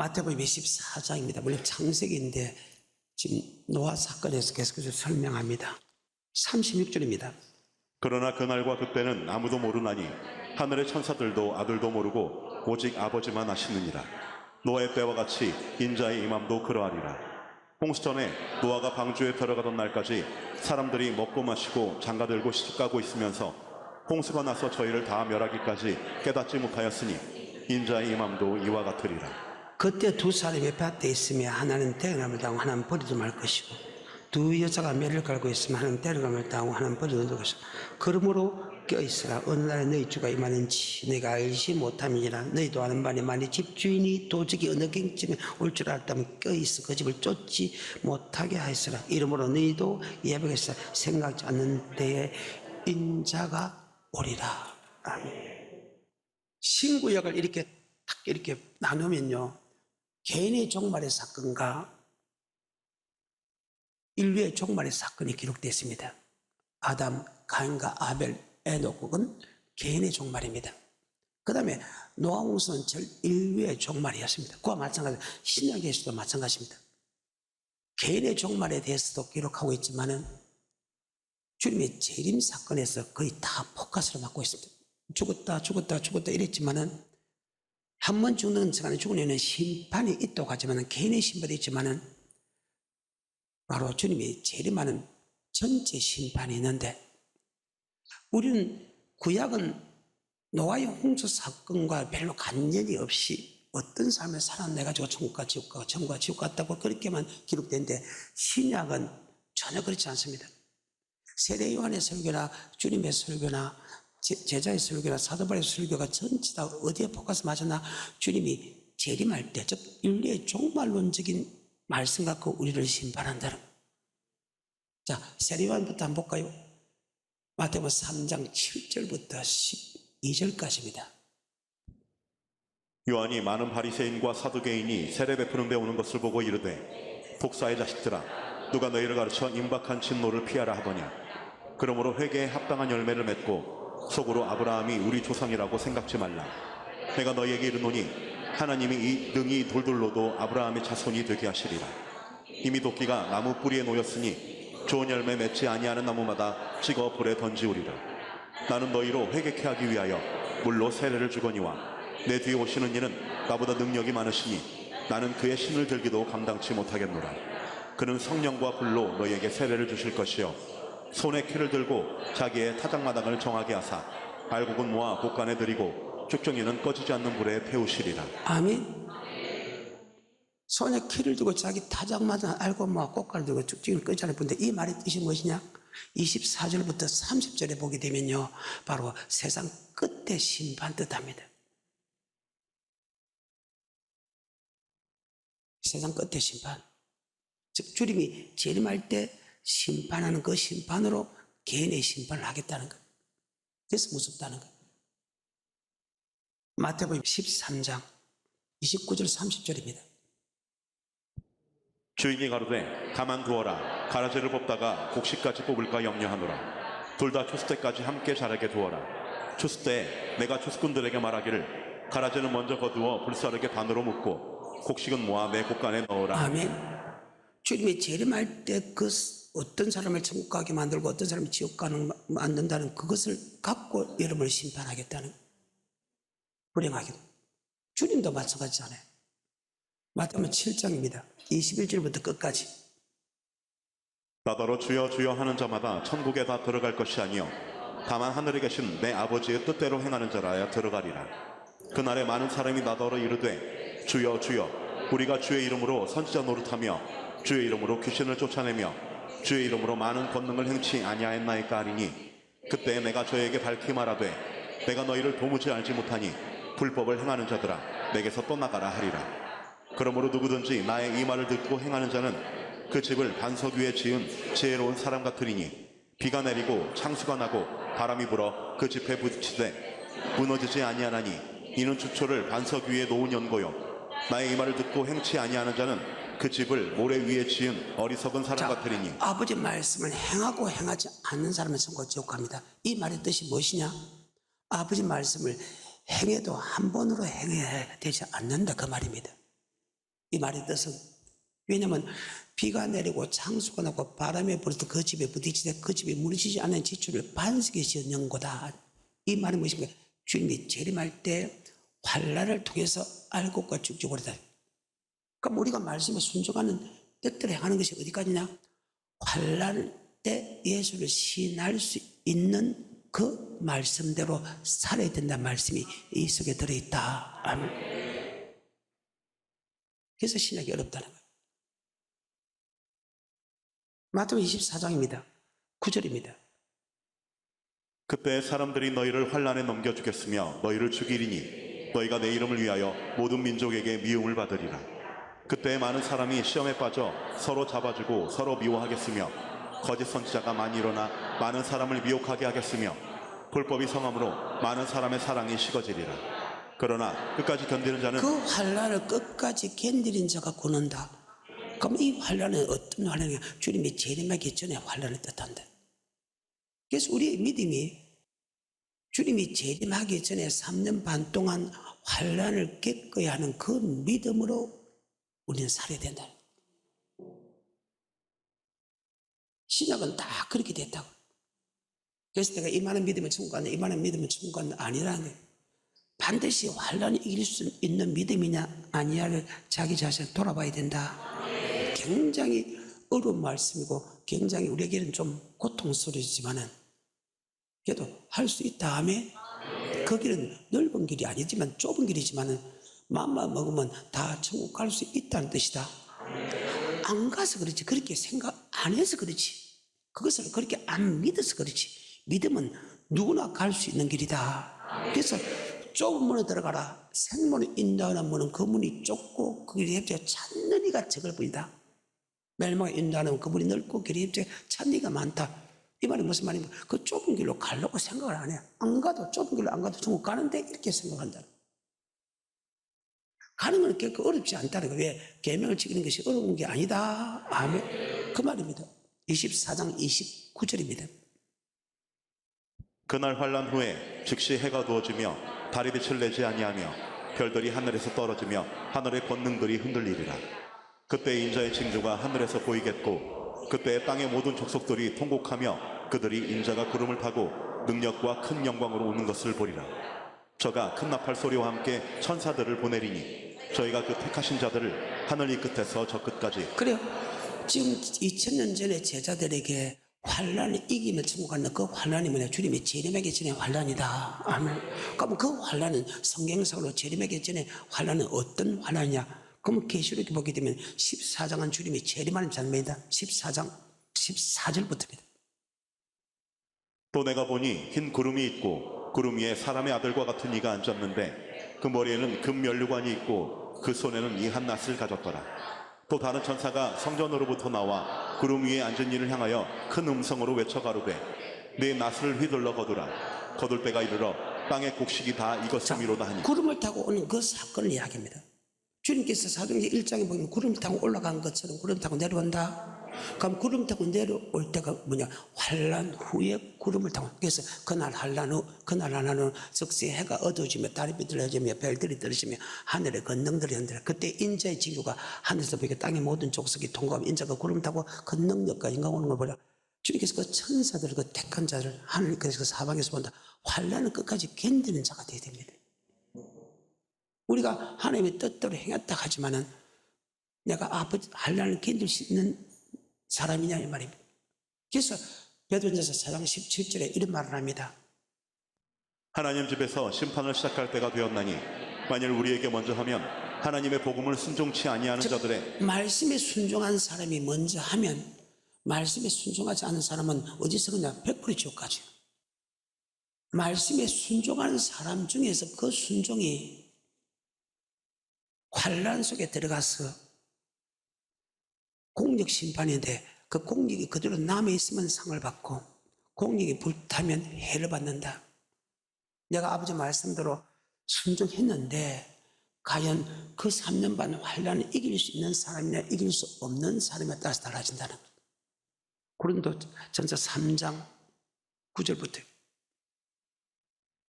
마태복음 24장입니다. 물론 창세기인데 지금 노아 사건에서 계속해서 설명합니다. 36절입니다. 그러나 그날과 그때는 아무도 모르나니 하늘의 천사들도 아들도 모르고 오직 아버지만 아시느니라. 노아의 때와 같이 인자의 임함도 그러하리라. 홍수 전에 노아가 방주에 들어가던 날까지 사람들이 먹고 마시고 장가들고 시집가고 있으면서 홍수가 나서 저희를 다 멸하기까지 깨닫지 못하였으니 인자의 임함도 이와 같으리라. 그때 두 사람이 밭에 있으며 하나는 데려감을 당하고 하나는 버리지 말 것이고 두 여자가 매를 갈고 있으면 하나는 데려감을 당하고 하나는 버리지 말 것이고 그러므로 껴있으라. 어느 날에 너희 주가 임하는지 내가 알지 못함이니라. 너희도 아는 바니 만일 집주인이 도적이 어느 갱쯤에 올 줄 알았다면 껴있어 그 집을 쫓지 못하게 하였으라. 이러므로 너희도 예배에서 생각지 않는 때에 인자가 오리라. 아멘. 신구약을 이렇게 딱 이렇게 나누면요, 개인의 종말의 사건과 인류의 종말의 사건이 기록되어 있습니다. 아담, 가인과 아벨, 에녹은 개인의 종말입니다. 그 다음에 노아 홍수는 인류의 종말이었습니다. 그와 마찬가지로 신약에서도 마찬가지입니다. 개인의 종말에 대해서도 기록하고 있지만은 주님의 재림 사건에서 거의 다 포커스를 맡고 있습니다. 죽었다 이랬지만은 한 번 죽는 시간에 죽은 후에는 심판이 있다고 하지만은 개인의 심판이 있지만은 바로 주님이 재림하는 전체 심판이 있는데 우리는 구약은 노아의 홍수 사건과 별로 관련이 없이 어떤 삶을 살아내가지고 천국과 지옥 갔다고 그렇게만 기록되는데 신약은 전혀 그렇지 않습니다. 세례 요한의 설교나 주님의 설교나 제자의 설교나 사도 바울의 설교가 전체 다 어디에 포커스 맞았나? 주님이 재림할 때, 즉 인류의 종말론적인 말씀 갖고 우리를 심판한다는. 자, 세례 요한부터 한번 볼까요? 마태복음 3장 7절부터 12절까지입니다. 요한이 많은 바리새인과 사두개인이 세례 베푸는 데 오는 것을 보고 이르되 독사의 자식들아 누가 너희를 가르쳐 임박한 진노를 피하라 하더냐. 그러므로 회개에 합당한 열매를 맺고 속으로 아브라함이 우리 조상이라고 생각지 말라. 내가 너희에게 이르노니 하나님이 이 능히 돌돌로도 아브라함의 자손이 되게 하시리라. 이미 도끼가 나무 뿌리에 놓였으니 좋은 열매 맺지 아니하는 나무마다 찍어 불에 던지우리라. 나는 너희로 회개케 하기 위하여 물로 세례를 주거니와 내 뒤에 오시는 이는 나보다 능력이 많으시니 나는 그의 신을 들기도 감당치 못하겠노라. 그는 성령과 불로 너희에게 세례를 주실 것이요 손에 키를 들고 자기의 타작마당을 정하게 하사 알곡은 모아 곳간에 들이고 쭉정이는 꺼지지 않는 불에 태우시리라. 아멘. 손에 키를 들고 자기 타작마당 알곡 모아 꽃가를 들고 쭉정이는 꺼지지 않는 불인데 이 말의 뜻이 무엇이냐? 24절부터 30절에 보게 되면요, 바로 세상 끝의 심판 뜻합니다. 세상 끝의 심판, 즉 주님이 재림할 때 심판하는 그 심판으로 개인의 심판을 하겠다는 것. 그래서 무섭다는 것. 마태복음 13장 29절 30절입니다. 주인이 가로되 가만두어라. 가라지를 뽑다가 곡식까지 뽑을까 염려하노라. 둘 다 추수 때까지 함께 자라게 두어라. 추수 때 내가 추수꾼들에게 말하기를 가라지는 먼저 거두어 불사르게 반으로 묶고 곡식은 모아 내 곳간에 넣어라. 아멘. 주님이 재림할 때 그 어떤 사람을 천국 가게 만들고 어떤 사람을 지옥 가는 만든다는 그것을 갖고 여러분을 심판하겠다는, 불행하게도 주님도 마찬가지잖아요. 마태복음 7장입니다. 21절부터 끝까지. 나더러 주여 주여 하는 자마다 천국에 다 들어갈 것이 아니요 다만 하늘에 계신 내 아버지의 뜻대로 행하는 자라야 들어가리라. 그날에 많은 사람이 나더러 이르되 주여 주여 우리가 주의 이름으로 선지자 노릇하며 주의 이름으로 귀신을 쫓아내며 주의 이름으로 많은 권능을 행치 아니하였나이까 하리니 그때 내가 저에게 밝히 말하되 내가 너희를 도무지 알지 못하니 불법을 행하는 자들아 내게서 떠나가라 하리라. 그러므로 누구든지 나의 이 말을 듣고 행하는 자는 그 집을 반석 위에 지은 지혜로운 사람 같으리니 비가 내리고 창수가 나고 바람이 불어 그 집에 부딪히되 무너지지 아니하나니 이는 주초를 반석 위에 놓은 연고요 나의 이 말을 듣고 행치 아니하는 자는 그 집을 모래 위에 지은 어리석은 사람 같으리니. 아버지 말씀을 행하고 행하지 않는 사람은 천국 지옥 갑니다. 이 말의 뜻이 무엇이냐? 아버지 말씀을 행해도 한 번으로 행해야 되지 않는다 그 말입니다. 이 말의 뜻은, 왜냐하면 비가 내리고 창수가 나고 바람에 불어도 그 집에 부딪히되 그 집이 무너지지 않는 지초를 반석에 지은 영고다. 이 말은 무엇입니까? 주님이 재림할 때 환난을 통해서 알곡과 쭉쭉거리다. 그럼 우리가 말씀에 순종하는 뜻대로 행하는 것이 어디까지냐? 환난 때 예수를 시인할 수 있는 그 말씀대로 살아야 된다는 말씀이 이 속에 들어있다. 아멘. 그래서 신약이 어렵다는 거예요. 마태복음 24장입니다. 9절입니다. 그때 사람들이 너희를 환난에 넘겨주겠으며 너희를 죽이리니 너희가 내 이름을 위하여 모든 민족에게 미움을 받으리라. 그때 많은 사람이 시험에 빠져 서로 잡아주고 서로 미워하겠으며 거짓 선지자가 많이 일어나 많은 사람을 미혹하게 하겠으며 불법이 성함으로 많은 사람의 사랑이 식어지리라. 그러나 끝까지 견디는 자는 그 환난을 끝까지 견디는 자가 구원한다. 그럼 이 환난은 어떤 환난이냐? 주님이 재림하기 전에 환난을 뜻한다. 그래서 우리의 믿음이 주님이 재림하기 전에 3년 반 동안 환난을 겪어야 하는 그 믿음으로 우리는 살아야 된다. 신약은 다 그렇게 됐다고. 그래서 내가 이만한 믿음을 천국 간다, 이만한 믿음을 천국 간다 아니라는 거예요. 반드시 환난을 이길 수 있는 믿음이냐 아니냐를 자기 자신을 돌아봐야 된다. 굉장히 어려운 말씀이고 굉장히 우리에게는 좀 고통스러우지만은 그래도 할 수 있다 하면 그 길은 넓은 길이 아니지만 좁은 길이지만은 마음만 먹으면 다 천국 갈 수 있다는 뜻이다. 안 가서 그렇지, 그렇게 생각 안 해서 그렇지, 그것을 그렇게 안 믿어서 그렇지. 믿음은 누구나 갈 수 있는 길이다. 그래서 좁은 문에 들어가라. 생문을 인도하는 문은 그 문이 좁고 그 길이 협조해 찾는 이가 적을 뿐이다. 멸망에 인도하는 그 문이 넓고 길이 협조해 찾는 이가 많다. 이 말이 무슨 말입니까? 그 좁은 길로 가려고 생각을 안 해요. 안 가도, 좁은 길로 안 가도 천국 가는데 이렇게 생각한다. 가는 건 결코 어렵지 않다는 거예요. 왜? 계명을 지키는 것이 어려운 게 아니다. 아멘. 그 말입니다. 24장 29절입니다. 그날 환난 후에 즉시 해가 두어지며 달이 빛을 내지 아니하며 별들이 하늘에서 떨어지며 하늘의 권능들이 흔들리리라. 그때 인자의 징조가 하늘에서 보이겠고 그때 땅의 모든 족속들이 통곡하며 그들이 인자가 구름을 타고 능력과 큰 영광으로 오는 것을 보리라. 저가 큰 나팔 소리와 함께 천사들을 보내리니 저희가 그 택하신 자들을 하늘 이 끝에서 저 끝까지. 그래요. 지금 2000년 전에 제자들에게 환난을 이기면 천국 가는 그 환난이 뭐냐? 주님이 재림하기 전에 환난이다. 아멘. 그럼 그 환난은 성경상으로 재림하기 전에 환난은 어떤 환난이냐? 그러면 계시록에 보게 되면 14장은 주님이 재림하는 장면이다. 14장 14절부터입니다. 또 내가 보니 흰 구름이 있고 구름 위에 사람의 아들과 같은 이가 앉았는데 그 머리에는 금 면류관이 있고 그 손에는 이 한 낫을 가졌더라. 또 다른 천사가 성전으로부터 나와 구름 위에 앉은 이를 향하여 큰 음성으로 외쳐 가로되 네 낫을 휘둘러 거두라. 거둘 때가 이르러 땅의 곡식이 다 익었음이로다 하니. 구름을 타고 오는 그 사건을 이야기합니다. 주님께서 사도행전 1장에 보면 구름 타고 올라간 것처럼 구름 타고 내려온다. 그럼 구름 타고 내려올 때가 뭐냐? 환난 후에 구름을 타고. 그래서 그날 환난 후, 그날 환난 후 즉시 해가 어두워지며 달이 비틀어지며 별들이 떨어지며 하늘의 권능들이 흔들려. 그때 인자의 징조가 하늘에서 보이고 땅의 모든 족속이 통과하며 인자가 구름 타고 그 능력과 인강 오는 걸 보라. 주님께서 그 천사들, 그 택한 자를 하늘께서 그 사방에서 본다. 환난을 끝까지 견디는 자가 되어야 됩니다. 우리가 하나님의 뜻대로 행했다 하지만은 내가 아버지 환난을 견딜 수 있는 사람이냐 이 말입니다. 그래서 베드로전서 4장 17절에 이런 말을 합니다. 하나님 집에서 심판을 시작할 때가 되었나니 만일 우리에게 먼저 하면 하나님의 복음을 순종치 아니하는 자들의. 말씀에 순종한 사람이 먼저 하면 말씀에 순종하지 않은 사람은 어디서 그냥 100% 지옥 가죠. 말씀에 순종하는 사람 중에서 그 순종이 환난 속에 들어가서 공력 심판인데 그 공력이 그대로 남아있으면 상을 받고 공력이 불타면 해를 받는다. 내가 아버지 말씀대로 순종했는데 과연 그 3년 반 환난을 이길 수 있는 사람이냐 이길 수 없는 사람에 따라서 달라진다는 거예요. 고린도전서 3장 9절부터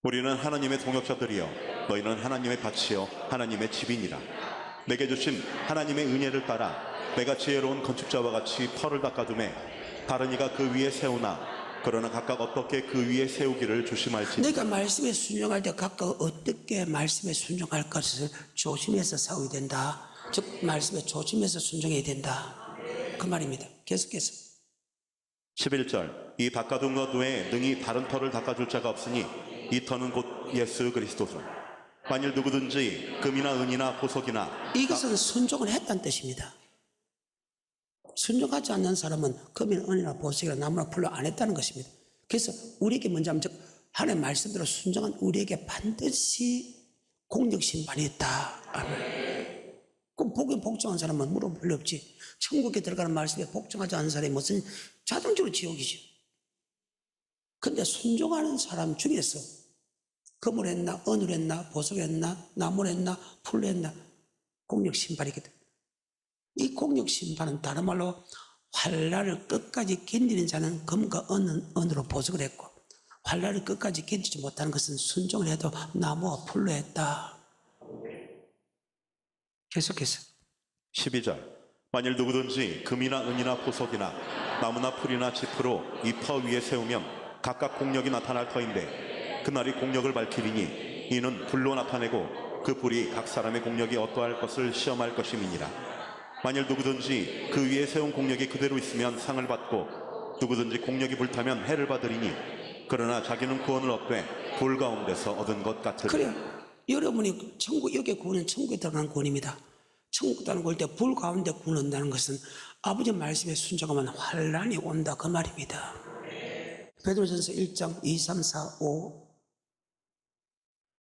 우리는 하나님의 동역자들이여 너희는 하나님의 밭이요 하나님의 집이니라. 내게 주신 하나님의 은혜를 따라 내가 지혜로운 건축자와 같이 터를 닦아두매 다른 이가 그 위에 세우나 그러나 각각 어떻게 그 위에 세우기를 조심할지니 내가 말씀에 순종할 때 각각 어떻게 말씀에 순종할 것을 조심해서 싸워야 된다. 즉 말씀에 조심해서 순종해야 된다. 그 말입니다. 계속해서 11절 이 닦아둔 것 외에 능히 다른 터를 닦아줄 자가 없으니 이 터는 곧 예수 그리스도소. 만일 누구든지 금이나 은이나 보석이나 이것은 순종을 했다는 뜻입니다. 순종하지 않는 사람은 금이나 은이나 보석이나 나무나 풀로 안 했다는 것입니다. 그래서 우리에게 먼저 하면 즉 하나님의 말씀대로 순종한 우리에게 반드시 공적 심판이 있다. 아멘. 그럼 복에 복종한 사람은 물어볼 필요 없지. 천국에 들어가는 말씀에 복종하지 않는 사람이 무슨 자동적으로 지옥이죠. 근데 순종하는 사람 중에서 금을 했나 은을 했나 보석을 했나 나무를 했나 풀을 했나 공적 심판이거든. 이 공적 심판은 다른 말로 환난을 끝까지 견디는 자는 금과 은으로 보석을 했고 환난을 끝까지 견디지 못하는 것은 순종을 해도 나무와 풀로 했다. 계속해서 12절 만일 누구든지 금이나 은이나 보석이나 나무나 풀이나 짚으로 이 터 위에 세우면 각각 공력이 나타날 터인데 그날이 공력을 밝히리니 이는 불로 나타내고 그 불이 각 사람의 공력이 어떠할 것을 시험할 것임이니라. 만일 누구든지 그 위에 세운 공력이 그대로 있으면 상을 받고 누구든지 공력이 불타면 해를 받으리니 그러나 자기는 구원을 얻되 불 가운데서 얻은 것 같으리라. 그래요. 여러분이 천국 여기 구원은 천국에 들어가는 구원입니다. 천국 들어가는 구원일 때 불 가운데 구원 얻는다는 것은 아버지 말씀에 순종하면 환난이 온다 그 말입니다. 베드로전서 1장 2, 3, 4, 5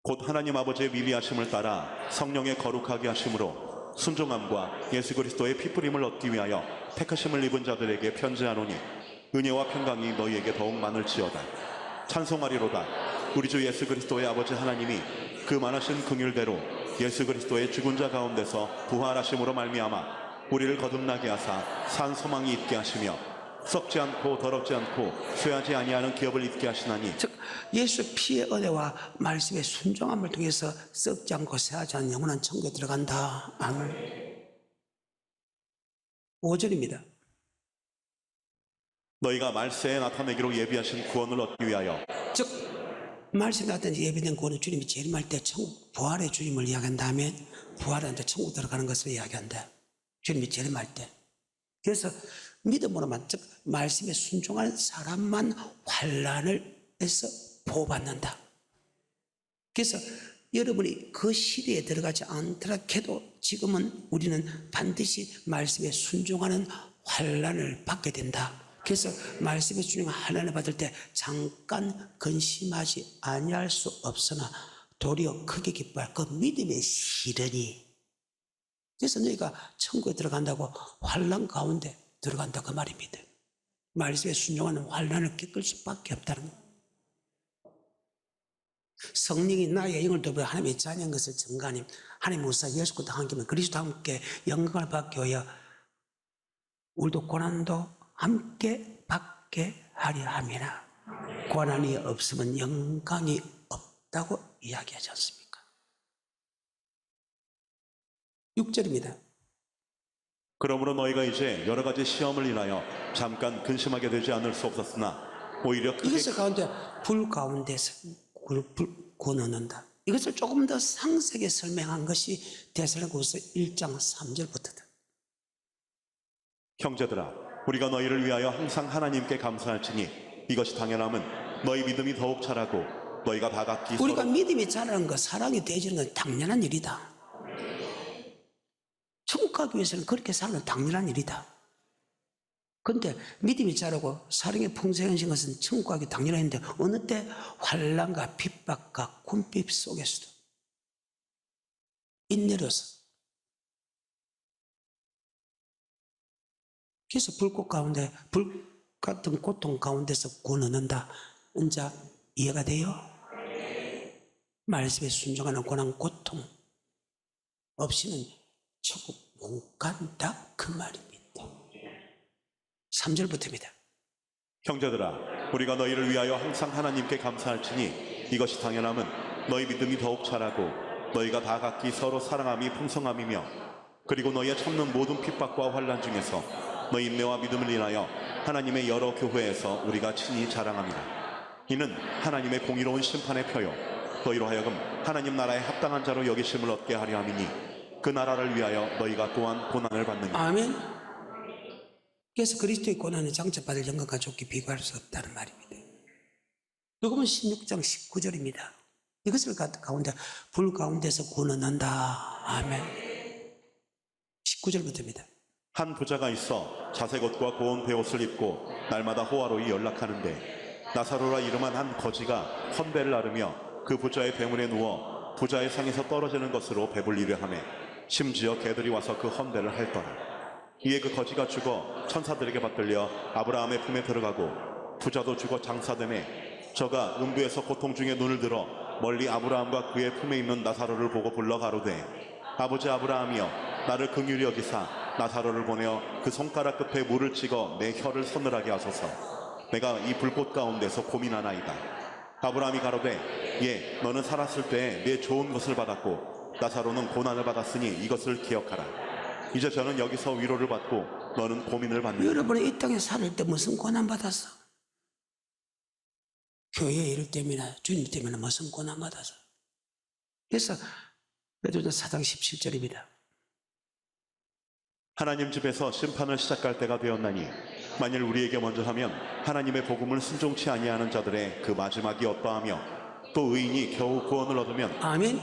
곧 하나님 아버지의 미리하심을 따라 성령의 거룩하게 하심으로 순종함과 예수 그리스도의 피뿌림을 얻기 위하여 택하심을 입은 자들에게 편지하노니 은혜와 평강이 너희에게 더욱 많을지어다. 찬송하리로다. 우리 주 예수 그리스도의 아버지 하나님이 그 많으신 긍휼대로 예수 그리스도의 죽은 자 가운데서 부활하심으로 말미암아 우리를 거듭나게 하사 산 소망이 있게 하시며 썩지 않고 더럽지 않고 쇠하지 아니하는 기업을 잊게 하시나니 즉 예수 피의 은혜와 말씀의 순종함을 통해서 썩지 않고 쇠하지 않는 영원한 천국에 들어간다. 아멘. 5절입니다. 너희가 말세에 나타내기로 예비하신 구원을 얻기 위하여 즉 말씀에 나타난 예비된 구원은 주님이 재림할 때 천국 부활의 주님을 이야기한 다음에 부활한 때 천국 들어가는 것을 이야기한다. 주님이 재림할 때. 그래서 믿음으로만 즉 말씀에 순종하는 사람만 환난을 해서 보호받는다. 그래서 여러분이 그 시대에 들어가지 않더라 해도 지금은 우리는 반드시 말씀에 순종하는 환난을 받게 된다. 그래서 말씀에 순종하는 환난을 받을 때 잠깐 근심하지 아니할 수 없으나 도리어 크게 기뻐할 그 믿음의 실현이. 그래서 너희가 천국에 들어간다고 환난 가운데 들어간다 그 말입니다. 말씀에 순종하는 환난을 겪을 수밖에 없다는 것. 성령이 나의 영을 더불어 하나님의 자녀인 것을 증거하니 하나님 우사 예수 그리스도 함께면 그리스도와 함께 영광을 받게 하여 우리도 고난도 함께 받게 하려 함이라. 고난이 없으면 영광이 없다고 이야기하지 않습니까? 6절입니다. 그러므로 너희가 이제 여러 가지 시험을 인하여 잠깐 근심하게 되지 않을 수 없었으나 오히려 크게 이것을 가운데 불 가운데서 구원 얻는다. 이것을 조금 더 상세하게 설명한 것이 데살로니가후서 1장 3절부터다. 형제들아 우리가 너희를 위하여 항상 하나님께 감사할지니 이것이 당연함은 너희 믿음이 더욱 자라고 너희가 다 각기 우리가 서로 믿음이 자라는 것, 사랑이 되어지는 건 당연한 일이다. 천국 가기 위해서는 그렇게 살면 당연한 일이다. 그런데 믿음이 자라고 사랑의 풍성해진 것은 천국 가기 당연한데 어느 때 환난과 핍박과 궁핍 속에서도 인내로서 그래서 불꽃 가운데 불 같은 고통 가운데서 구원 얻는다. 이제 이해가 돼요? 말씀에 순종하는 고난 고통 없이는 천국 못 간다 그 말입니다. 3절부터입니다. 형제들아 우리가 너희를 위하여 항상 하나님께 감사할지니 이것이 당연함은 너희 믿음이 더욱 자라고 너희가 다 각기 서로 사랑함이 풍성함이며 그리고 너희의 참는 모든 핍박과 환난 중에서 너희 인내와 믿음을 인하여 하나님의 여러 교회에서 우리가 친히 자랑합니다. 이는 하나님의 공의로운 심판의 표요 너희로 하여금 하나님 나라에 합당한 자로 여기심을 얻게 하려 함이니 그 나라를 위하여 너희가 또한 고난을 받느니라. 아멘. 그래서 그리스도의 고난은 장차받을 영광과 좋게 비교할 수 없다는 말입니다. 누가복음 16장 19절입니다. 이것을 가운데 불 가운데서 구원을 난다. 아멘. 19절부터입니다. 한 부자가 있어 자색 옷과 고운 베옷을 입고 날마다 호화로이 연락하는데 나사로라 이름한 한 거지가 헌배를 나르며 그 부자의 배문에 누워 부자의 상에서 떨어지는 것으로 배불리려 하매 심지어 개들이 와서 그 헌배를 핥더라. 이에 그 거지가 죽어 천사들에게 받들려 아브라함의 품에 들어가고 부자도 죽어 장사되매 저가 음부에서 고통 중에 눈을 들어 멀리 아브라함과 그의 품에 있는 나사로를 보고 불러 가로되 아버지 아브라함이여 나를 긍휼히 여기사 나사로를 보내어 그 손가락 끝에 물을 찍어 내 혀를 서늘하게 하소서. 내가 이 불꽃 가운데서 고민하나이다. 아브라함이 가로되 예 너는 살았을 때에 내 좋은 것을 받았고 나사로는 고난을 받았으니 이것을 기억하라. 이제 저는 여기서 위로를 받고 너는 고민을 받는다. 여러분이 이 땅에 살 때 무슨 고난 받았어? 교회 일 때문에 주님 때문에 무슨 고난 받았어? 그래서 베드로전서 4장 17절입니다. 하나님 집에서 심판을 시작할 때가 되었나니 만일 우리에게 먼저 하면 하나님의 복음을 순종치 아니하는 자들의 그 마지막이 어떠하며 또 의인이 겨우 구원을 얻으면 아멘.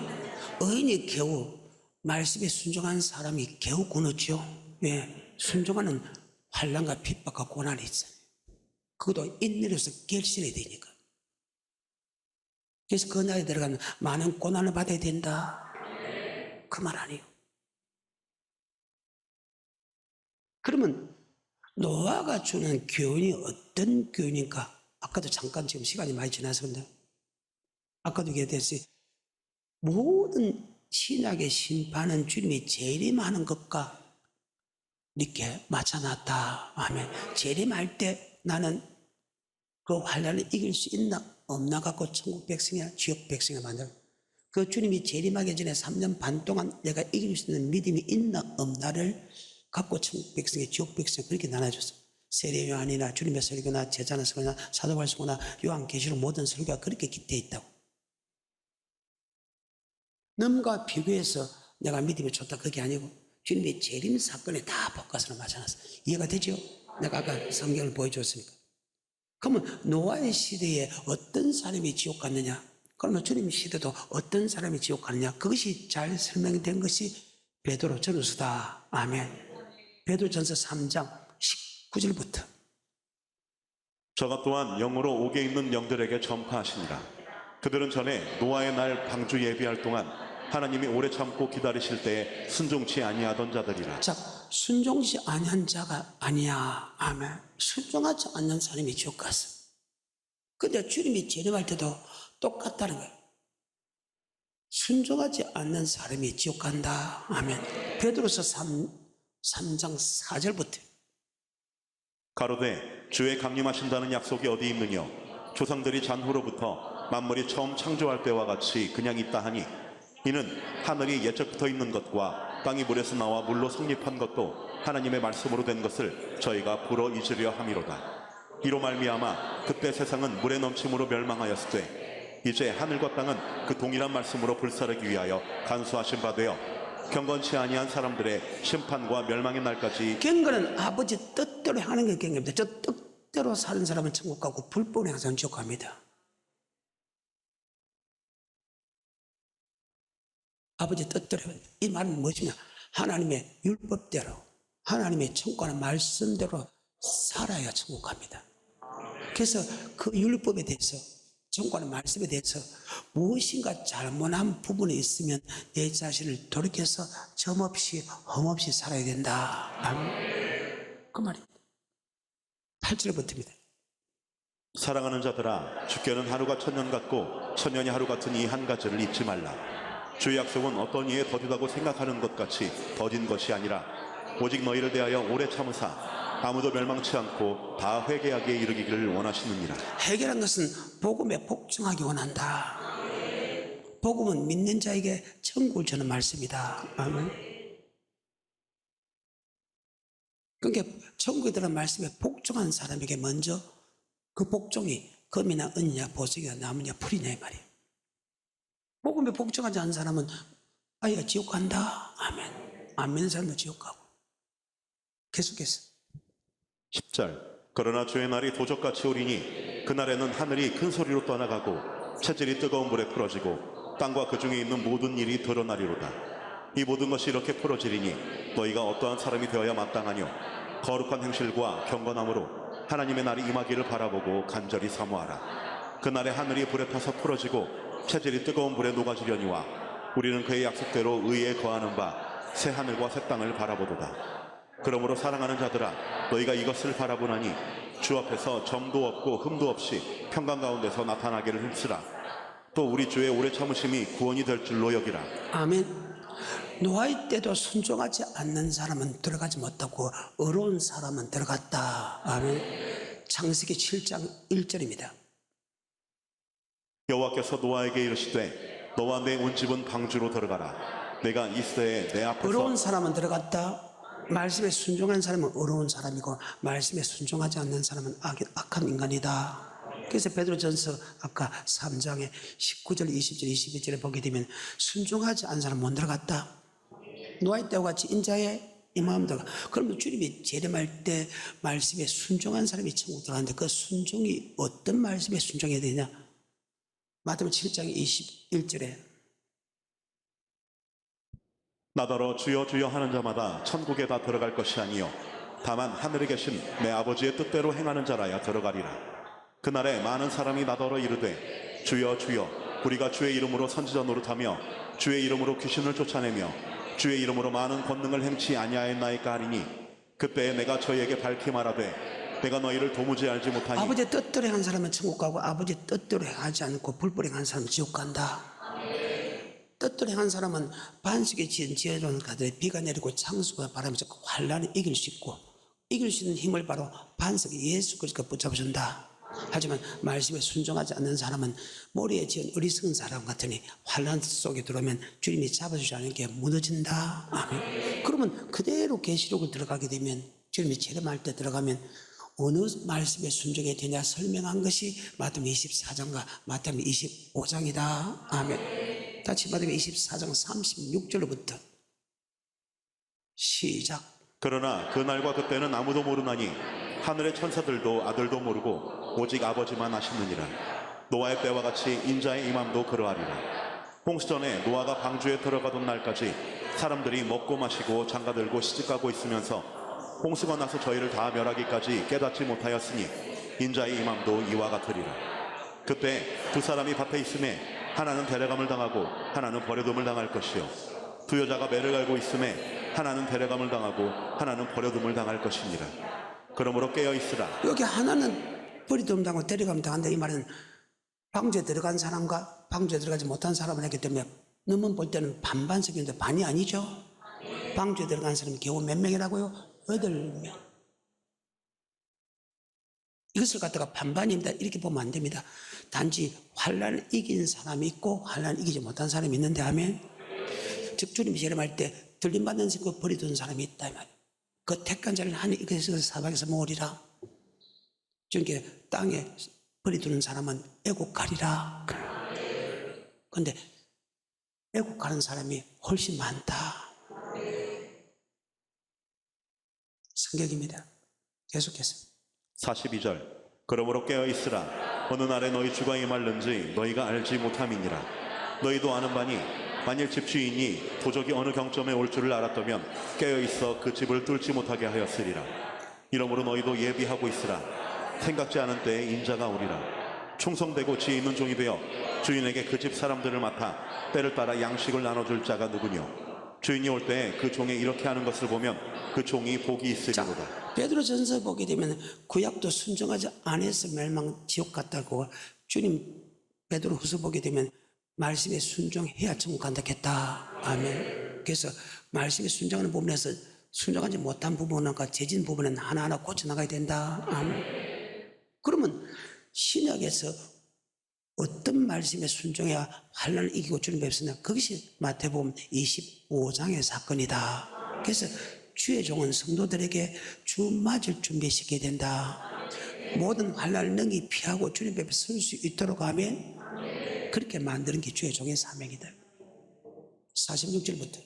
의인이 겨우 말씀에 순종한 사람이 겨우 구원얻죠. 왜? 순종하는 환난과 핍박과 고난이 있어요. 그것도 인내로서 결실해야 되니까. 그래서 그 나라에 들어가면 많은 고난을 받아야 된다. 그 말 아니에요. 그러면 노아가 주는 교훈이 어떤 교훈인가? 아까도 잠깐 지금 시간이 많이 지나서 근데 아까도 얘기했듯이 모든 신약의 심판은 주님이 재림하는 것과 이렇게 맞춰놨다. 아멘. 재림할 때 나는 그 환난을 이길 수 있나 없나 갖고 천국 백성이야 지옥 백성이야 만들어. 그 주님이 재림하기 전에 3년 반 동안 내가 이길 수 있는 믿음이 있나 없나를 갖고 천국 백성의 지옥 백성 그렇게 나눠줬어. 세례 요한이나 주님의 설교나 제자나 설교나 사도발서나 요한계시록 모든 설교가 그렇게 기대해 있다고. 남과 비교해서 내가 믿음이 좋다 그게 아니고 주님의 재림 사건에 다 복가서로 맞춰놨어. 이해가 되죠? 내가 아까 성경을 보여줬으니까. 그러면 노아의 시대에 어떤 사람이 지옥 갔느냐? 그러면 주님 시대도 어떤 사람이 지옥 갔느냐? 그것이 잘 설명된 것이 베드로 전후서다. 아멘. 베드로전서 3장 19절부터. 저가 또한 영으로 옥에 있는 영들에게 전파하시니라. 그들은 전에 노아의 날 방주 예비할 동안 하나님이 오래 참고 기다리실 때에 순종치 아니하던 자들이라. 자, 순종치 아니한 자가 아니야. 아멘. 순종하지 않는 사람이 지옥 갔어. 근데 주님이 재림할 때도 똑같다는 거예요. 순종하지 않는 사람이 지옥 간다. 아멘. 베드로서 3장 4절부터. 가로되 주의 강림하신다는 약속이 어디 있느냐? 조상들이 잔후로부터 만물이 처음 창조할 때와 같이 그냥 있다 하니 이는 하늘이 예적부터 있는 것과 땅이 물에서 나와 물로 성립한 것도 하나님의 말씀으로 된 것을 저희가 불어 잊으려 함이로다. 이로 말미암아 그때 세상은 물의 넘침으로 멸망하였을 때 이제 하늘과 땅은 그 동일한 말씀으로 불사르기 위하여 간수하신 바 되어 경건치 아니한 사람들의 심판과 멸망의 날까지. 경건은 아버지 뜻대로 하는 게 경건입니다. 저 뜻대로 사는 사람은 천국 가고 불법에 항상 지옥 갑니다. 아버지 뜻대로. 이 말은 무엇이냐? 하나님의 율법대로 하나님의 청구하는 말씀대로 살아야 천국 갑니다. 그래서 그 율법에 대해서 청구하는 말씀에 대해서 무엇인가 잘못한 부분이 있으면 내 자신을 돌이켜서 점없이 흠없이 살아야 된다. 그 말입니다. 8절부터입니다. 사랑하는 자들아 주께는 하루가 천년 같고 천년이 하루 같은 이 한 가지를 잊지 말라. 주의 약속은 어떤 이에 더디다고 생각하는 것 같이 더딘 것이 아니라 오직 너희를 대하여 오래 참으사 아무도 멸망치 않고 다 회개하기에 이르기를 원하시느니라. 회개란 것은 복음에 복종하기 원한다. 복음은 믿는 자에게 천국을 주는 말씀이다. 아멘. 그러니까 천국에 들어간 말씀에 복종한 사람에게 먼저 그 복종이 금이나 은이냐 보석이냐 나무냐 풀이냐 이 말이에요. 복음에 복종하지 않은 사람은 아이가 지옥 간다. 아멘. 안 믿는 사람은 지옥 가고. 계속해서 10절. 그러나 주의 날이 도적같이 오리니 그날에는 하늘이 큰 소리로 떠나가고 체질이 뜨거운 불에 풀어지고 땅과 그 중에 있는 모든 일이 드러나리로다. 이 모든 것이 이렇게 풀어지리니 너희가 어떠한 사람이 되어야 마땅하뇨. 거룩한 행실과 경건함으로 하나님의 날이 임하기를 바라보고 간절히 사모하라. 그날에 하늘이 불에 타서 풀어지고 체질이 뜨거운 불에 녹아지려니와 우리는 그의 약속대로 의에 거하는 바 새 하늘과 새 땅을 바라보도다. 그러므로 사랑하는 자들아 너희가 이것을 바라보나니 주 앞에서 점도 없고 흠도 없이 평강 가운데서 나타나기를 힘쓰라. 또 우리 주의 오래 참으심이 구원이 될 줄로 여기라. 아멘. 노아의 때도 순종하지 않는 사람은 들어가지 못하고 어려운 사람은 들어갔다. 아멘. 창세기 7장 1절입니다. 여호와께서 노아에게 이르시되 너와 내 온 집은 방주로 들어가라. 내가 이 시대에 내 앞에서 어려운 사람은 들어갔다. 말씀에 순종한 사람은 어려운 사람이고 말씀에 순종하지 않는 사람은 악한 인간이다. 그래서 베드로전서 아까 3장에 19절, 20절, 21절에 보게 되면 순종하지 않은 사람은 못 들어갔다. 노아의 때와 같이 인자의 이 마음 들어가. 그러면 주님이 재림할 때 말씀에 순종한 사람이 천국 들어가는데 그 순종이 어떤 말씀에 순종해야 되냐? 마태복음 7장 21절에 나더러 주여 주여 하는 자마다 천국에 다 들어갈 것이 아니요 다만 하늘에 계신 내 아버지의 뜻대로 행하는 자라야 들어가리라. 그날에 많은 사람이 나더러 이르되 주여 주여 우리가 주의 이름으로 선지자 노릇하며 주의 이름으로 귀신을 쫓아내며 주의 이름으로 많은 권능을 행치 아니하였나이까 하리니 그때에 내가 저희에게 밝히 말하되 내가 너희를 도무지 알지 못하니 아버지의 뜻대로 행한 사람은 천국 가고 아버지의 뜻대로 행하지 않고 불법을 행한 사람은 지옥 간다. 뜻대로 행한 사람은 반석에 지은 지혜로운 가들에 비가 내리고 창수가 바람이 쳤고 환란을 이길 수 있고 이길 수 있는 힘을 바로 반석에 예수 그리스도가 붙잡아준다. 하지만 말씀에 순종하지 않는 사람은 모래에 지은 어리석은 사람 같으니 환란 속에 들어오면 주님이 잡아주지 않은 게 무너진다. 아멘. 그러면 그대로 계시록을 들어가게 되면 주님이 재림할 때 들어가면 어느 말씀에 순종해야 되냐 설명한 것이 마태복음 24장과 마태복음 25장이다. 아멘. 다시 마태복음 24장 36절로부터 시작. 그러나 그날과 그때는 아무도 모르나니 하늘의 천사들도 아들도 모르고 오직 아버지만 아시느니라. 노아의 때와 같이 인자의 임함도 그러하리라. 홍수전에 노아가 방주에 들어가던 날까지 사람들이 먹고 마시고 장가들고 시집가고 있으면서 홍수가 나서 저희를 다 멸하기까지 깨닫지 못하였으니 인자의 임함도 이와 같으리라. 그때 두 사람이 밭에 있음에 하나는 데려감을 당하고 하나는 버려둠을 당할 것이요 두 여자가 매를 갈고 있음에 하나는 데려감을 당하고 하나는 버려둠을 당할 것이니라. 그러므로 깨어 있으라. 여기 하나는 버리둠 당하고 데려가면 당한다. 이 말은 방주에 들어간 사람과 방주에 들어가지 못한 사람을 했기 때문에 너만 볼 때는 반반석인데 반이 아니죠. 방주에 들어간 사람이 겨우 몇 명이라고요? 8명. 이것을 갖다가 반반입니다 이렇게 보면 안 됩니다. 단지 환란을 이긴 사람이 있고 환란을 이기지 못한 사람이 있는데 하면 즉 주님이 재림할 때 들림받는 생각 버리던 사람이 있다 이 말이에요. 그 택한 자를 하나님 이것에서 사방에서 모으리라. 주님께 땅에 버리두는 사람은 애국가리라. 그런데 애국가는 사람이 훨씬 많다. 성경입니다. 계속해서 42절. 그러므로 깨어 있으라. 어느 날에 너희 주가 임할는지 너희가 알지 못함이니라. 너희도 아는 바니 만일 집주인이 도적이 어느 경점에 올 줄을 알았다면 깨어 있어 그 집을 뚫지 못하게 하였으리라. 이러므로 너희도 예비하고 있으라. 생각지 않은 때에 인자가 오리라. 충성되고 지혜 있는 종이 되어 주인에게 그 집 사람들을 맡아 때를 따라 양식을 나눠줄 자가 누구뇨. 주인이 올 때 그 종이 이렇게 하는 것을 보면 그 종이 복이 있으리로다. 베드로전서 보게 되면 구약도 순종하지 않아서 멸망 지옥 갔다고 주님 베드로후서 보게 되면 말씀에 순종해야 천국 간다 했다. 아멘. 그래서 말씀에 순종하는 부분에서 순종하지 못한 부분과 재진 부분은 하나하나 고쳐나가야 된다. 아멘. 그러면 신약에서 어떤 말씀에 순종해야 환란을 이기고 주님 뵙으냐? 그것이 마태복음 25장의 사건이다. 그래서 주의 종은 성도들에게 주 맞을 준비시켜야 된다. 모든 환난을 능히 피하고 주님 앞에 설 수 있도록 하면 그렇게 만드는 게 주의 종의 사명이다. 46절부터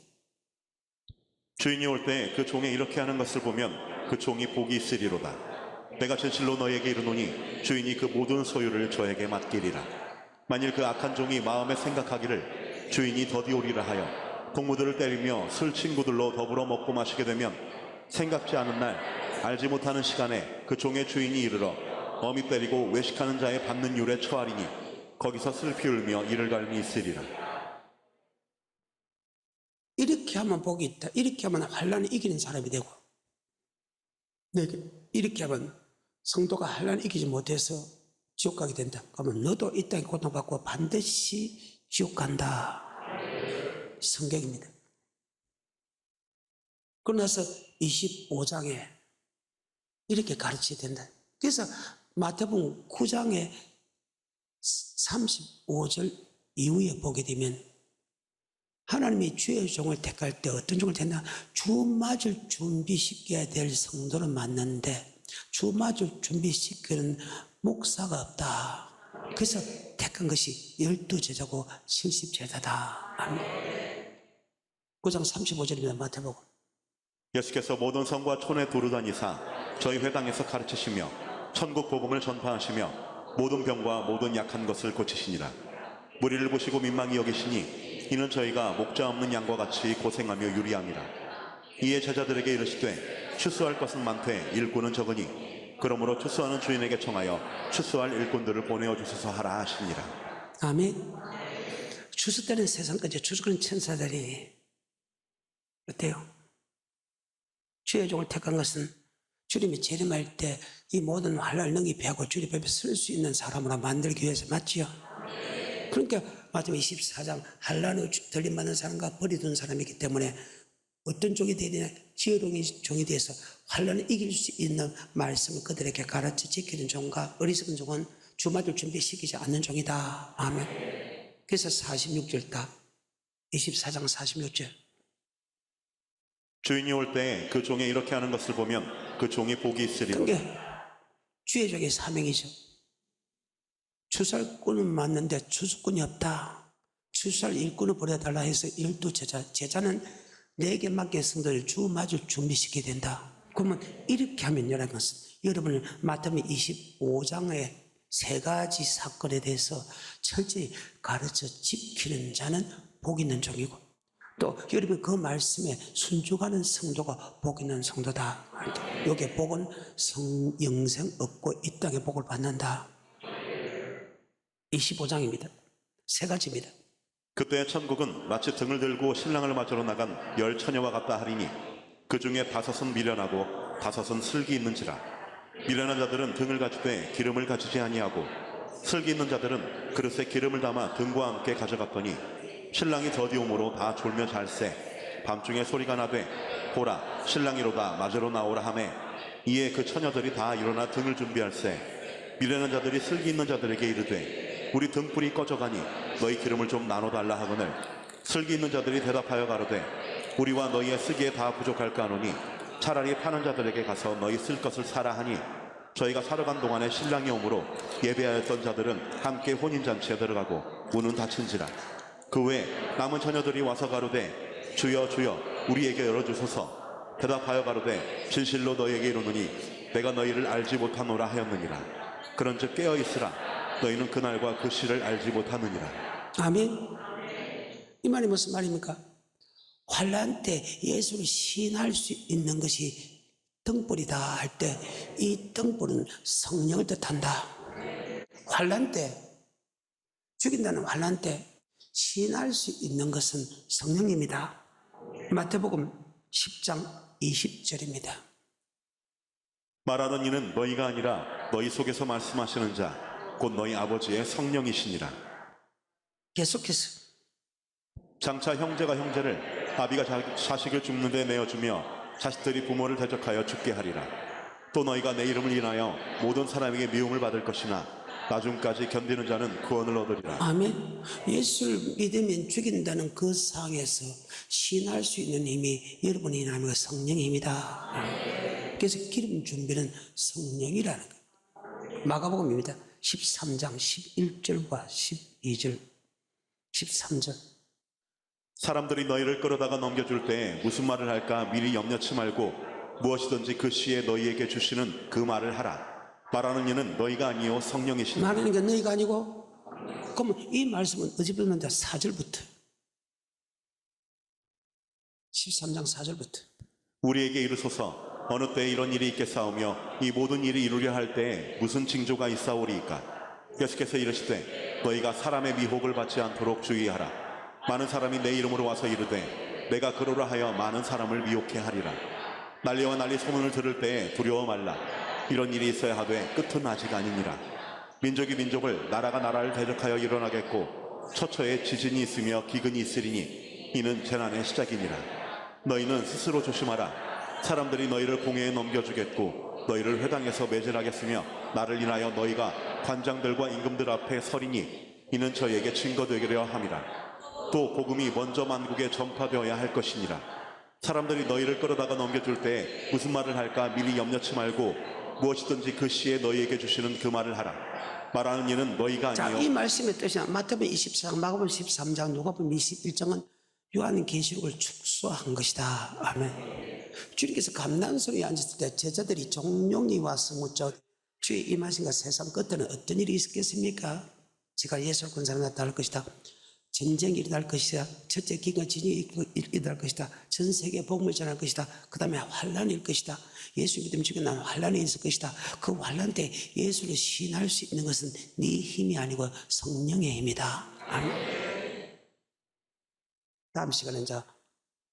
주인이 올 때 그 종에 이렇게 하는 것을 보면 그 종이 복이 있으리로다. 내가 진실로 너에게 이르노니 주인이 그 모든 소유를 저에게 맡기리라. 만일 그 악한 종이 마음에 생각하기를 주인이 더디 오리라 하여 동무들을 때리며 술 친구들로 더불어 먹고 마시게 되면 생각지 않은 날 알지 못하는 시간에 그 종의 주인이 이르러 어미 때리고 외식하는 자의 받는 율에 처하리니 거기서 슬피 울며 이를 갈미 있으리라. 이렇게 하면 복이 있다. 이렇게 하면 환난을 이기는 사람이 되고 이렇게 하면 성도가 환난을 이기지 못해서 지옥 가게 된다. 그러면 너도 이 땅에 고통받고 반드시 지옥 간다. 성경입니다. 그러나서 25장에 이렇게 가르쳐야 된다. 그래서 마태복음 9장에 35절 이후에 보게 되면 하나님이 주의 종을 택할 때 어떤 종을 택나? 주 맞을 준비시켜야 될 성도를 만났는데 주 맞을 준비시키는 목사가 없다. 그래서 택한 것이 12제자고 70제자다. 9장 35절입니다. 마태복음. 예수께서 모든 성과 촌에 두루다니사 저희 회당에서 가르치시며 천국 복음을 전파하시며 모든 병과 모든 약한 것을 고치시니라. 무리를 보시고 민망히 여기시니 이는 저희가 목자 없는 양과 같이 고생하며 유리함이라. 이에 제자들에게 이르시되 추수할 것은 많되 일꾼은 적으니 그러므로 추수하는 주인에게 청하여 추수할 일꾼들을 보내어 주소서 하라 하시니라. 아멘. 추수 때는 세상까지 추수하는 천사들이 어때요? 주의 종을 택한 것은 주님이 재림할 때 이 모든 환난을 능히 배하고 주님 앞에 설 수 있는 사람으로 만들기 위해서 맞지요? 그러니까 마태복음 24장 환난을 들림받는 사람과 버리둔 사람이기 때문에 어떤 종이 되느냐? 지혜로운 종이 돼서 환난을 이길 수 있는 말씀을 그들에게 가르쳐 지키는 종과 어리석은 종은 주마들 준비시키지 않는 종이다. 아멘. 그래서 46절 다 24장 46절 주인이 올 때 그 종에 이렇게 하는 것을 보면 그 종이 복이 있으리로다. 그게 주의 종의 사명이죠. 추수할꾼은 맞는데 추수꾼이 없다. 추수할 일꾼을 보내달라 해서 12제자. 제자는 내게 맡긴 성도를 주 맞을 준비시켜야 된다. 그러면 이렇게 하면요라는 것은 여러분은 마태복음 25장의 세 가지 사건에 대해서 철저히 가르쳐 지키는 자는 복 있는 종이고 또 여러분 그 말씀에 순종하는 성도가 복 있는 성도다. 여기에 복은 영생 얻고 이 땅에 복을 받는다. 25장입니다. 세 가지입니다. 그때 천국은 마치 등을 들고 신랑을 맞으러 나간 열 처녀와 같다 하리니 그 중에 5은 미련하고 5은 슬기 있는지라. 미련한 자들은 등을 가지되 기름을 가지지 아니하고 슬기 있는 자들은 그릇에 기름을 담아 등과 함께 가져갔더니 신랑이 더디움으로 다 졸며 잘새 밤중에 소리가 나되 보라 신랑이로다 맞으러 나오라 하매 이에 그 처녀들이 다 일어나 등을 준비할세 미련한 자들이 슬기 있는 자들에게 이르되 우리 등불이 꺼져가니 너희 기름을 좀 나눠달라 하거늘 슬기 있는 자들이 대답하여 가로되 우리와 너희의 쓰기에 다 부족할까 하노니 차라리 파는 자들에게 가서 너희 쓸 것을 사라 하니 저희가 사러 간 동안에 신랑이 오므로 예배하였던 자들은 함께 혼인잔치에 들어가고 문은 닫힌지라. 그 외에 남은 처녀들이 와서 가로되 주여 주여 우리에게 열어주소서. 대답하여 가로되 진실로 너희에게 이르노니 내가 너희를 알지 못하노라 하였느니라. 그런즉 깨어있으라. 너희는 그날과 그 시를 알지 못하느니라. 아멘. 이 말이 무슨 말입니까? 환난 때 예수를 시인할 수 있는 것이 등불이다 할 때 이 등불은 성령을 뜻한다. 환난 때 죽인다는 환난 때 시인할 수 있는 것은 성령입니다. 마태복음 10장 20절입니다. 말하는 이는 너희가 아니라 너희 속에서 말씀하시는 자 곧 너희 아버지의 성령이시니라. 계속해서 장차 형제가 형제를 아비가 자식을 죽는 데 내어주며 자식들이 부모를 대적하여 죽게 하리라. 또 너희가 내 이름을 인하여 모든 사람에게 미움을 받을 것이나 나중까지 견디는 자는 구원을 얻으리라. 아멘. 예수를 믿으면 죽인다는 그 상황에서 신할 수 있는 힘이 여러분이 나면 성령의 힘이다. 그래서 기름 준비는 성령이라는 거예요. 마가복음입니다. 13장 11절과 12절, 13절. 사람들이 너희를 끌어다가 넘겨줄 때 무슨 말을 할까 미리 염려치 말고 무엇이든지 그 시에 너희에게 주시는 그 말을 하라. 말하는 이는 너희가 아니요 성령이시니라. 말하는 게 너희가 아니고, 그러면 이 말씀은 어디 보면 4절부터 13장 4절부터 우리에게 이르소서 어느 때에 이런 일이 있겠사오며 이 모든 일이 이루려 할 때에 무슨 징조가 있사오리이까. 계속해서 이르시되 너희가 사람의 미혹을 받지 않도록 주의하라. 많은 사람이 내 이름으로 와서 이르되 내가 그러라 하여 많은 사람을 미혹해 하리라. 난리와 난리 소문을 들을 때에 두려워 말라. 이런 일이 있어야 하되 끝은 아직 아니니라. 민족이 민족을 나라가 나라를 대적하여 일어나겠고 처처에 지진이 있으며 기근이 있으리니 이는 재난의 시작이니라. 너희는 스스로 조심하라. 사람들이 너희를 공회에 넘겨주겠고 너희를 회당에서 매질하겠으며 나를 인하여 너희가 관장들과 임금들 앞에 서리니 이는 저희에게 증거되기려 함이라. 또 복음이 먼저 만국에 전파되어야 할 것이니라. 사람들이 너희를 끌어다가 넘겨줄 때 무슨 말을 할까 미리 염려치 말고 무엇이든지 그 시에 너희에게 주시는 그 말을 하라. 말하는 이는 너희가 자, 아니요. 이 말씀의 뜻은 마태복음 24장, 마가복음 13장, 누가복음 21장은 요한계시록을 축소한 것이다. 아멘. 주님께서 감난소리에 앉았을 때 제자들이 종용이 와서 묻자 주의 임하신가 세상 끝에는 어떤 일이 있었겠습니까? 제가 예수를 군 사람 나타날 것이다. 전쟁이 일어날 것이다. 첫째 기근과 진이 일어날 것이다. 전 세계에 복음을 전할 것이다. 그 다음에 환란이 일 것이다. 예수 믿으면 죽여나는 환란이 있을 것이다. 그 환란 때 예수를 시인할 수 있는 것은 네 힘이 아니고 성령의 힘이다. 아멘. 다음 시간에 이제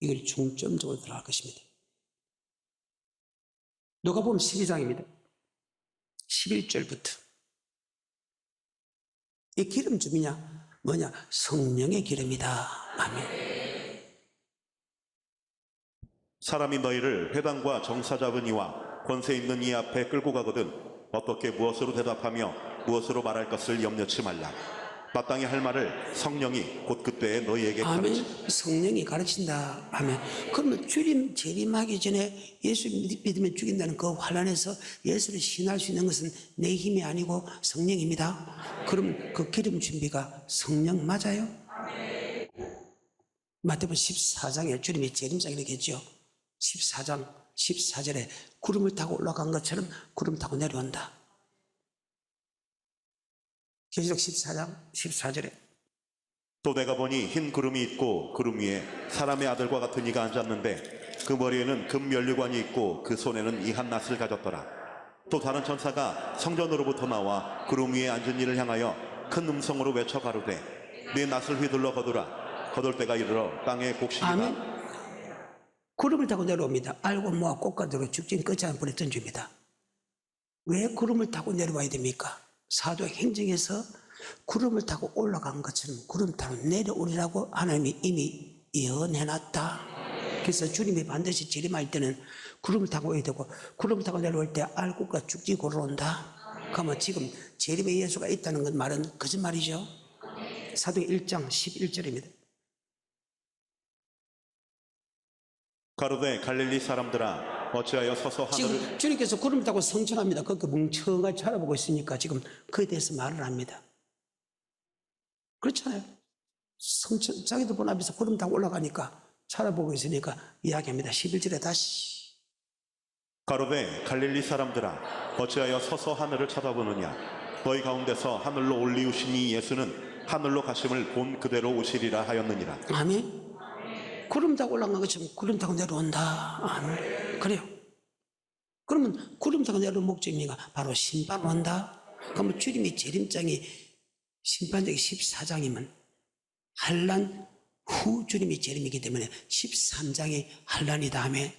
이걸 중점적으로 들어갈 것입니다. 누가복음 12장입니다. 11절부터. 이 기름 줌이냐? 뭐냐? 성령의 기름이다. 아멘. 사람이 너희를 회당과 정사 잡은 이와 권세 있는 이 앞에 끌고 가거든 어떻게 무엇으로 대답하며 무엇으로 말할 것을 염려치 말라. 마땅히 할 말을 성령이 곧 그때에 너희에게 가르치. 아멘. 성령이 가르친다. 아멘. 그러면 주님 재림하기 전에 예수 믿으면 죽인다는 그 환란에서 예수를 신할 수 있는 것은 내 힘이 아니고 성령입니다. 그럼 그 기름 준비가 성령 맞아요? 마태복음 14장에 주님이 재림장 이렇게 했죠. 14장 14절에 구름을 타고 올라간 것처럼 구름 타고 내려온다. 계시록 14장 14절에 또 내가 보니 흰 구름이 있고 구름 위에 사람의 아들과 같은 이가 앉았는데 그 머리에는 금 면류관이 있고 그 손에는 이 한 낫을 가졌더라. 또 다른 천사가 성전으로부터 나와 구름 위에 앉은 이를 향하여 큰 음성으로 외쳐 가로되 네 낫을 휘둘러 거두라. 거둘 때가 이르러 땅에 곡식이다. 아멘. 구름을 타고 내려옵니다. 알고 모아 꽃가루로 죽진 끝이 않은 불에 던집니다. 왜 구름을 타고 내려와야 됩니까? 사도행전에서 구름을 타고 올라간 것처럼 구름 타고 내려오리라고 하나님이 이미 예언해놨다. 그래서 주님이 반드시 재림할 때는 구름을 타고 오야 되고 구름을 타고 내려올 때 알곡과 죽지 걸어온다. 그러면 지금 재림의 예수가 있다는 건 말은 거짓말이죠. 사도행 1장 11절입니다. 가로되 갈릴리 사람들아 어찌하여 서서 하늘을. 지금 주님께서 구름을 타고 성천합니다. 그렇게 멍청하게 쳐다보고 있으니까 지금 그에 대해서 말을 합니다. 그렇잖아요. 성천, 자기도 본 앞에서 구름 타고 올라가니까 쳐다보고 있으니까 이야기합니다. 11절에 다시. 가로되 갈릴리 사람들아 어찌하여 서서 하늘을 쳐다보느냐. 너희 가운데서 하늘로 올리우신 이 예수는 하늘로 가심을 본 그대로 오시리라 하였느니라. 아멘. 구름 타고 올라간 것처럼 구름 타고 내려온다. 아멘. 그래요. 그러면 구름 타고 내려온 목적입니까? 바로 심판 온다. 그러면 주님이 재림장이 심판장이 14장이면 환란 후 주님이 재림이기 때문에 13장이 환란이 다음에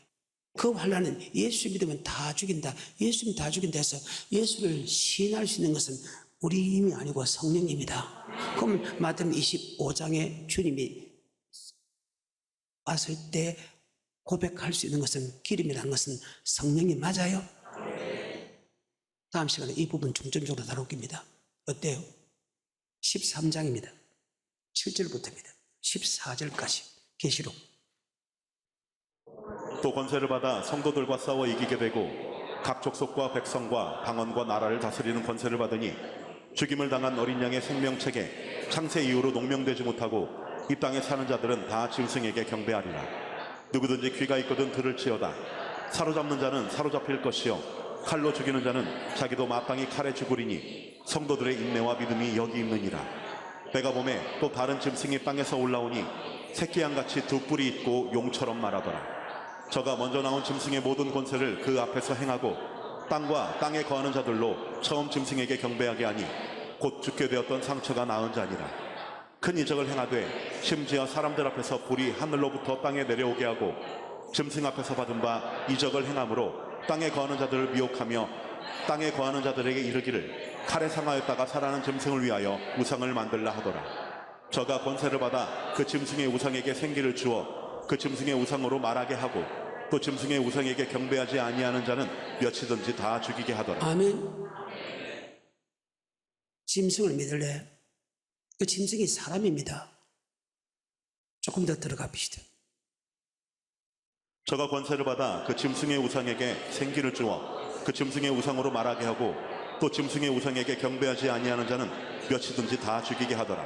그 환란은 예수 믿으면 다 죽인다. 예수 믿으면 다 죽인다 해서 예수를 시인할 수 있는 것은 우리 힘이 아니고 성령입니다. 그러면 마태복음 25장에 주님이 왔을 때 고백할 수 있는 것은 기름이라는 것은 성령이 맞아요. 다음 시간에 이 부분 중점적으로 다루겠습니다. 어때요? 13장입니다. 7절부터입니다. 14절까지 계시록. 또 권세를 받아 성도들과 싸워 이기게 되고 각 족속과 백성과 방언과 나라를 다스리는 권세를 받으니 죽임을 당한 어린 양의 생명책에 창세 이후로 농명되지 못하고 이 땅에 사는 자들은 다 짐승에게 경배하리라. 누구든지 귀가 있거든 들을지어다. 사로잡는 자는 사로잡힐 것이요 칼로 죽이는 자는 자기도 마땅히 칼에 죽으리니 성도들의 인내와 믿음이 여기 있느니라. 내가 보매 또 다른 짐승이 땅에서 올라오니 새끼 양같이 두 뿔이 있고 용처럼 말하더라. 저가 먼저 나온 짐승의 모든 권세를 그 앞에서 행하고 땅과 땅에 거하는 자들로 처음 짐승에게 경배하게 하니 곧 죽게 되었던 상처가 나은 자니라. 큰 이적을 행하되 심지어 사람들 앞에서 불이 하늘로부터 땅에 내려오게 하고 짐승 앞에서 받은 바 이적을 행함으로 땅에 거하는 자들을 미혹하며 땅에 거하는 자들에게 이르기를 칼에 상하였다가 살아난 짐승을 위하여 우상을 만들라 하더라. 저가 권세를 받아 그 짐승의 우상에게 생기를 주어 그 짐승의 우상으로 말하게 하고 또 짐승의 우상에게 경배하지 아니하는 자는 몇이든지 다 죽이게 하더라. 아멘. 짐승을 믿을래? 그 짐승이 사람입니다. 조금 더 들어가 봅시다. 저가 권세를 받아 그 짐승의 우상에게 생기를 주어 그 짐승의 우상으로 말하게 하고 또 짐승의 우상에게 경배하지 아니하는 자는 몇이든지 다 죽이게 하더라.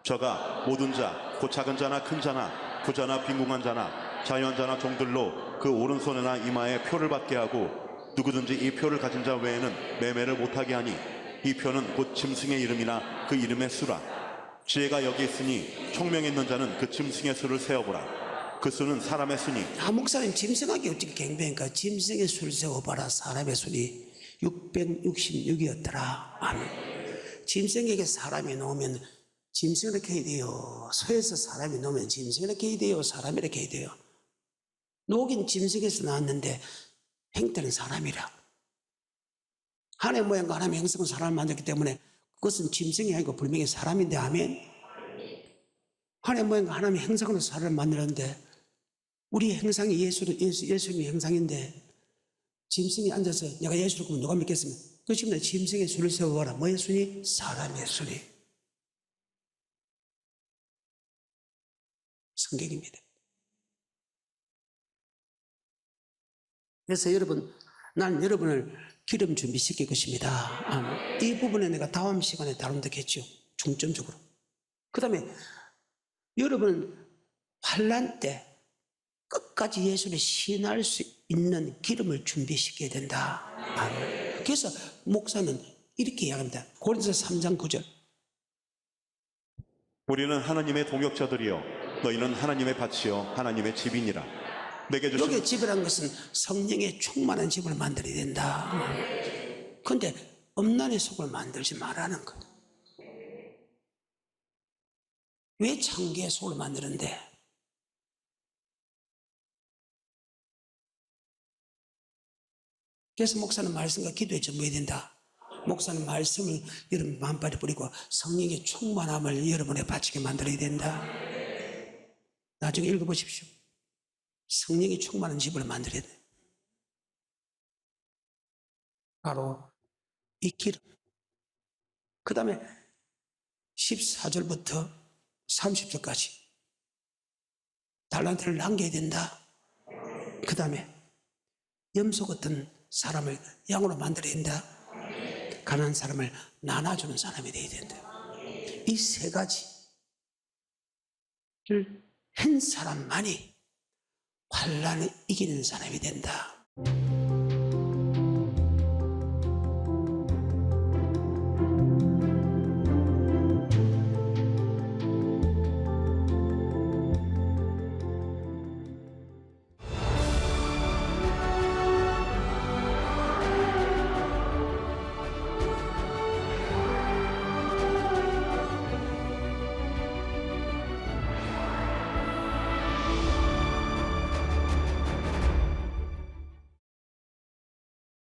저가 모든 자, 곧 작은 자나 큰 자나 부자나 빈궁한 자나 자유한 종들로 그 오른손이나 이마에 표를 받게 하고 누구든지 이 표를 가진 자 외에는 매매를 못하게 하니 이 표는 곧 짐승의 이름이나 그 이름의 수라. 지혜가 여기 있으니 총명 있는 자는 그 짐승의 수를 세어보라. 그 수는 사람의 수니. 목사님 짐승에게 어떻게 경배할까? 짐승의 수를 세워봐라. 사람의 수니 666이었더라. 아멘. 짐승에게 사람이 놓으면 짐승을 이렇게 해야 돼요. 소에서 사람이 놓으면 짐승을 이렇게 해야 돼요. 사람이 이렇게 해야 돼요. 녹인 짐승에서 나왔는데 행태는 사람이라. 하나님의 모양과 하나님의 형상은 사람을 만들기 때문에 그것은 짐승이 아니고 분명히 사람인데, 아멘. 하나님의 모양과 하나님의 형상으로 사람을 만들었는데 우리 형상이 예수님의 형상인데 짐승이 앉아서 내가 예수를 보면 누가 믿겠습니까? 그 지금 짐승의 수를 세워봐라. 뭐의 수니? 사람의 수니. 성경입니다. 그래서 여러분, 난 여러분을 기름 준비시킬 것입니다. 이 부분에 내가 다음 시간에 다룬다겠죠. 중점적으로. 그 다음에 여러분 환난 때 끝까지 예수를 신할 수 있는 기름을 준비시켜야 된다. 그래서 목사는 이렇게 이야기합니다. 고린도서 3장 9절. 우리는 하나님의 동역자들이요 너희는 하나님의 밭이요 하나님의 집이니라. 내게 주신 여기에 집이라는 것은 성령의 충만한 집을 만들어야 된다. 그런데 엄난의 속을 만들지 말라는 거예요. 왜 창기의 속을 만드는데? 그래서 목사는 말씀과 기도에 전부해야 된다. 목사는 말씀을 여러분 마음밭에 뿌리고 성령의 충만함을 여러분에 바치게 만들어야 된다. 나중에 읽어보십시오. 성령이 충만한 집을 만들어야 돼. 바로 이 기름. 그 다음에 14절부터 30절까지 달란트를 남겨야 된다. 그 다음에 염소 같은 사람을 양으로 만들어야 된다. 가난한 사람을 나눠주는 사람이 되어야 된다. 이 세 가지를 한 사람만이 환난을 이기는 사람이 된다.